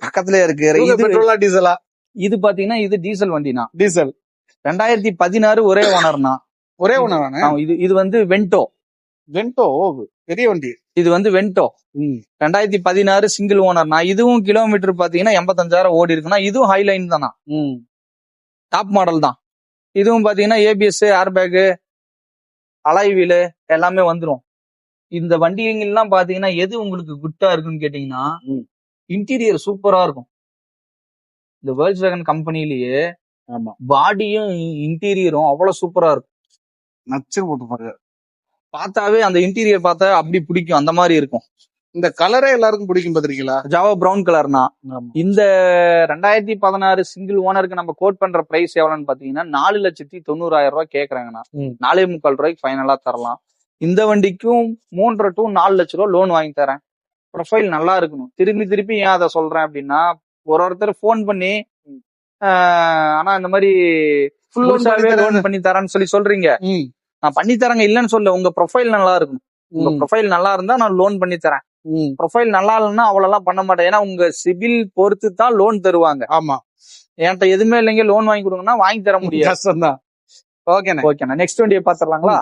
பக்கத்துல இருக்கு. இது பெட்ரோலா டீசலா? இது பாத்தீங்கன்னா இது டீசல் வண்டினா. டீசல் 2016 ஒரே ஓனர்னா. ஒரே ஓனரானே? இது வந்து வென்டோ. வென்டோ பெரிய வண்டி. இது வந்து வென்டோ 2016 சிங்கிள் ஓனர்னா. இதுவும் கிலோமீட்டர் பாத்தீங்கன்னா 85,000 ஓடி இருக்குன்னா. இதுவும் ஹைலைன் தானா, டாப் மாடல் தான். இதுவும் பாத்தீங்கன்னா ஏபிஎஸ், ஏர்பேக், அலாய் வீலு எல்லாமே வந்துரும். இந்த வண்டிகள்லாம் பாத்தீங்கன்னா எது உங்களுக்கு குட்டா இருக்குன்னு கேட்டீங்கன்னா இன்டீரியர் சூப்பரா இருக்கும். இந்த வேர்ல்ஸ்வேகன் கம்பெனிலேயே பாடியும் இன்டீரியரும் அவ்வளவு சூப்பரா இருக்கும். நச்சு போட்டு பார்த்தாவே அந்த இன்டீரியர் பார்த்தா அப்படி பிடிக்கும், அந்த மாதிரி இருக்கும். இந்த கலரே எல்லாருக்கும் பிடிக்கும் பாத்திருக்கீங்களா? ஜாவா பிரவுன் கலர்னா. இந்த 2016 சிங்கிள் ஓனருக்கு நம்ம கோட் பண்ற பிரைஸ் எவ்வளவுன்னு பாத்தீங்கன்னா 4,90,000 ரூபாய் கேக்குறாங்கண்ணா. 4,45,000 ரூபாய்க்கு ஃபைனலா தரலாம். இந்த வண்டிக்கும் 3.5 to 4 லட்சம் ரூபாய் லோன் வாங்கி தரேன். ப்ரொஃபைல் நல்லா இருக்கணும். திருப்பி ஏன் அதை சொல்றேன் அப்படின்னா, ஒருத்தர் போன் பண்ணி ஆனா இந்த மாதிரி ஃபுல் லோன் பண்ணி தரேன்னு சொல்றீங்க. நான் பண்ணி தரேங்க இல்லன்னு சொல்ல, உங்க ப்ரொஃபைல் நல்லா இருக்கும். உங்க ப்ரொஃபைல் நல்லா இருந்தா நான் லோன் பண்ணி தரேன். ப்ரொஃபைல் நல்லா இல்லைன்னா அவ்வளவு பண்ண மாட்டேன். ஏன்னா உங்க சிபில் பொறுத்து தான் லோன் தருவாங்க. ஆமா, என்கிட்ட எதுவுமே இல்லைங்க லோன் வாங்கி கொடுங்கன்னா வாங்கி தர முடியாது. ஓகேண்ணா. நெக்ஸ்ட் வண்டியை பாத்துடலாங்களா?